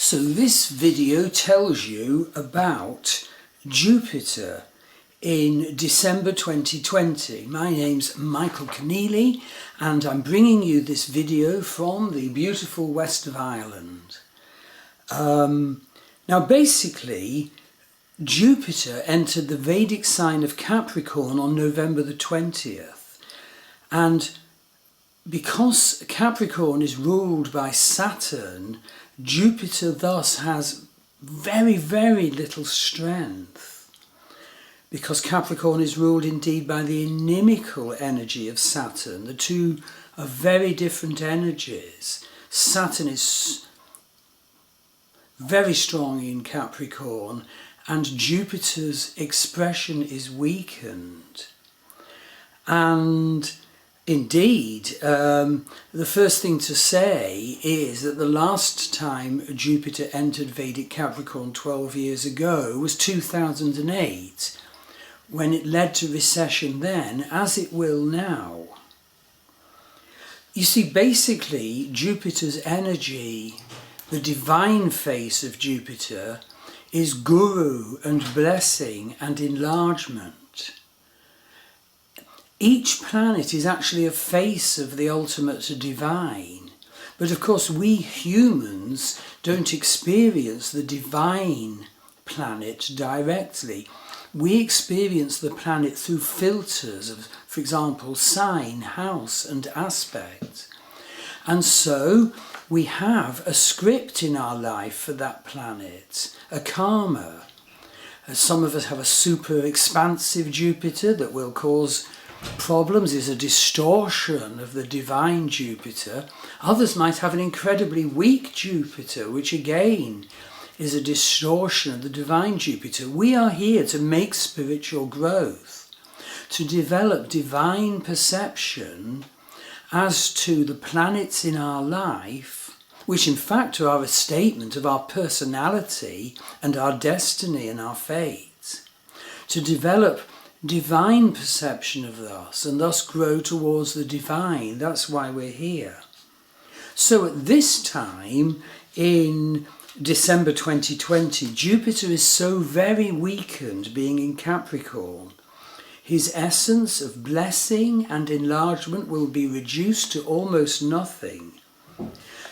So this video tells you about Jupiter in December 2020. My name's Michael Conneely and I'm bringing you this video from the beautiful west of Ireland. Now basically Jupiter entered the Vedic sign of Capricorn on November the 20th, and because Capricorn is ruled by Saturn, Jupiter thus has very little strength, because Capricorn is ruled indeed by the inimical energy of Saturn. The two are very different energies. Saturn is very strong in Capricorn and Jupiter's expression is weakened. And indeed, the first thing to say is that the last time Jupiter entered Vedic Capricorn 12 years ago was 2008, when it led to recession then, as it will now. You see, basically, Jupiter's energy, the divine face of Jupiter, is guru and blessing and enlargement. Each planet is actually a face of the ultimate divine, but of course we humans don't experience the divine planet directly. We experience the planet through filters of, for example, sign, house and aspect. And so we have a script in our life for that planet, a karma. Some of us have a super expansive Jupiter that will cause problems, is a distortion of the divine Jupiter. Others might have an incredibly weak Jupiter, which again is a distortion of the divine Jupiter. We are here to make spiritual growth, to develop divine perception as to the planets in our life, which in fact are a statement of our personality and our destiny and our fate, to develop divine perception of us and thus grow towards the divine. That's why we're here. So at this time in December 2020, Jupiter is so very weakened, being in Capricorn. His essence of blessing and enlargement will be reduced to almost nothing.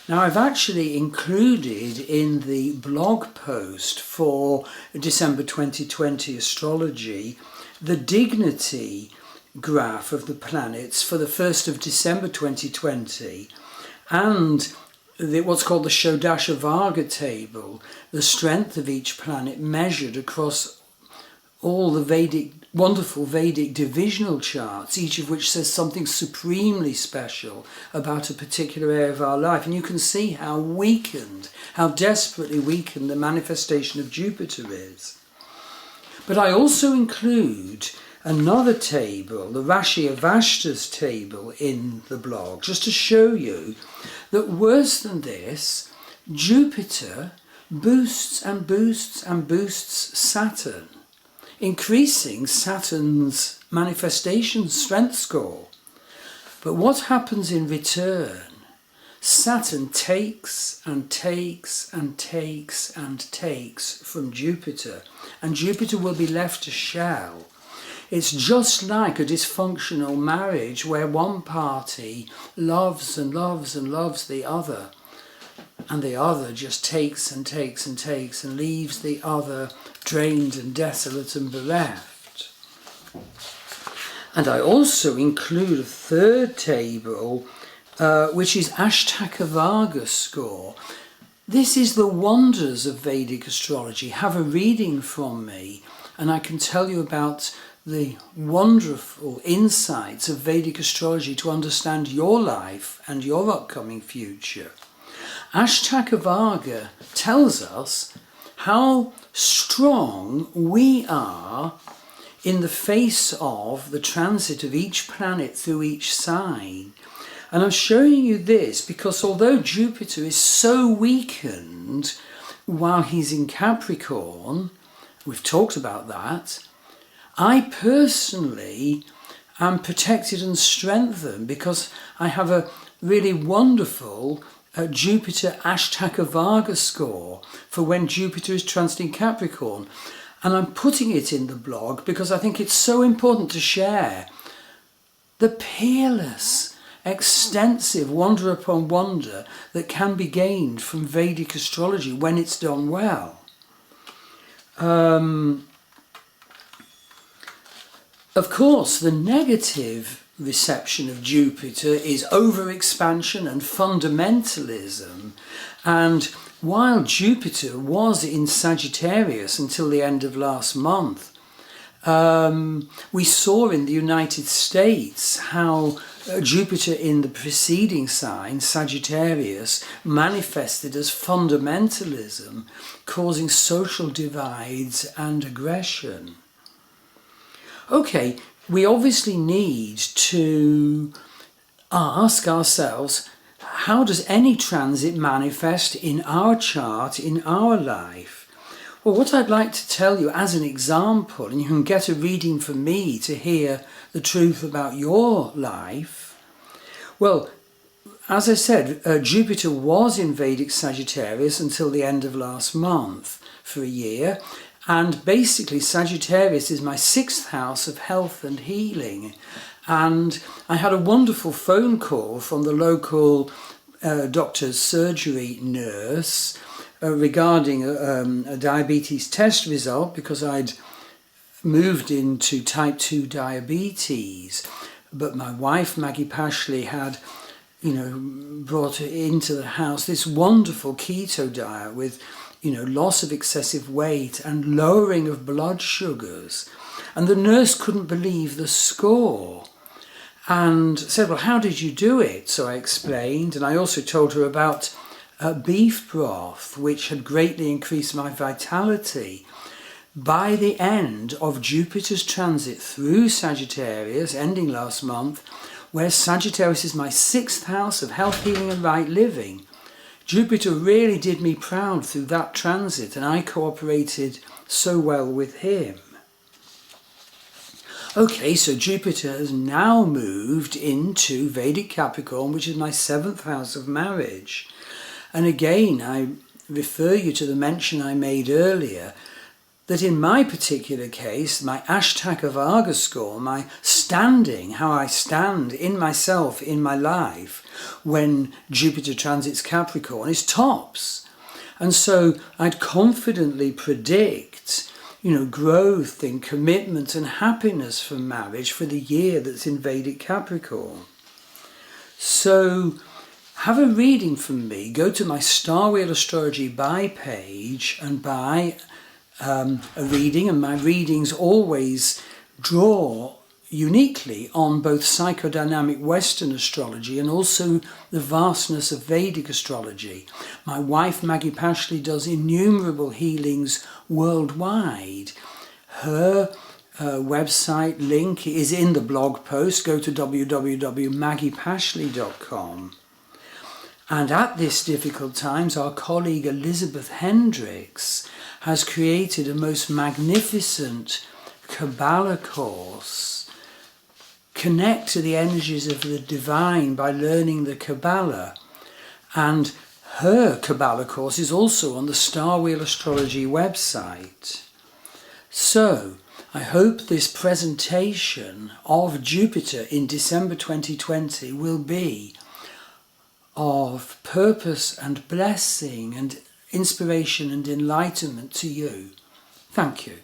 Now, I've actually included in the blog post for December 2020 Astrology the dignity graph of the planets for the 1st of December 2020 and what's called the Shodasha Varga table, the strength of each planet measured across all the wonderful Vedic divisional charts, each of which says something supremely special about a particular area of our life. And you can see how weakened, how desperately weakened the manifestation of Jupiter is. But I also include another table, the Rashi Avashta's table, in the blog, just to show you that worse than this, Jupiter boosts and boosts and boosts Saturn, increasing Saturn's manifestation strength score. But what happens in return? Saturn takes and takes and takes and takes from Jupiter, and Jupiter will be left a shell. It's just like a dysfunctional marriage where one party loves and loves and loves the other, and the other just takes and takes and takes and leaves the other drained and desolate and bereft. And I also include a third table, which is Ashtaka Varga score. This is the wonders of Vedic astrology. Have a reading from me and I can tell you about the wonderful insights of Vedic astrology to understand your life and your upcoming future. Ashtaka Varga tells us how strong we are in the face of the transit of each planet through each sign. And I'm showing you this because although Jupiter is so weakened while he's in Capricorn, we've talked about that, I personally am protected and strengthened because I have a really wonderful Jupiter Ashtaka score for when Jupiter is transiting Capricorn. And I'm putting it in the blog because I think it's so important to share the peerless, extensive wonder upon wonder that can be gained from Vedic astrology when it's done well. Of course, the negative reception of Jupiter is overexpansion and fundamentalism, and while Jupiter was in Sagittarius until the end of last month, we saw in the United States how Jupiter in the preceding sign, Sagittarius, manifested as fundamentalism, causing social divides and aggression. Okay, we obviously need to ask ourselves, how does any transit manifest in our chart, in our life? Well, what I'd like to tell you as an example, and you can get a reading from me to hear the truth about your life. Well, as I said, Jupiter was in Vedic Sagittarius until the end of last month for a year. And basically Sagittarius is my 6th house of health and healing. And I had a wonderful phone call from the local doctor's surgery nurse regarding a diabetes test result, because I'd moved into type 2 diabetes. But my wife, Maggie Pashley, had brought into the house this wonderful keto diet with loss of excessive weight and lowering of blood sugars. And the nurse couldn't believe the score and said, well, how did you do it? So I explained, and I also told her about beef broth, which had greatly increased my vitality. By the end of Jupiter's transit through Sagittarius, ending last month, where Sagittarius is my 6th house of health, healing and right living, Jupiter really did me proud through that transit, and I cooperated so well with him. Okay, so Jupiter has now moved into Vedic Capricorn, which is my 7th house of marriage. And again, I refer you to the mention I made earlier, that in my particular case, my Ashtaka score, my standing, how I stand in myself, in my life, when Jupiter transits Capricorn, is tops. And so I'd confidently predict, growth in commitment and happiness from marriage for the year that's in Vedic Capricorn. So have a reading from me. Go to my Star Wheel Astrology buy page and buy a reading, and my readings always draw uniquely on both psychodynamic Western astrology and also the vastness of Vedic astrology. My wife Maggie Pashley does innumerable healings worldwide. Her website link is in the blog post. Go to www.maggiepashley.com. And at this difficult times, our colleague Elizabeth Hendricks has created a most magnificent Kabbalah course. Connect to the energies of the divine by learning the Kabbalah. And her Kabbalah course is also on the Star Wheel Astrology website. So, I hope this presentation of Jupiter in December 2020 will be of purpose and blessing and inspiration and enlightenment to you. Thank you.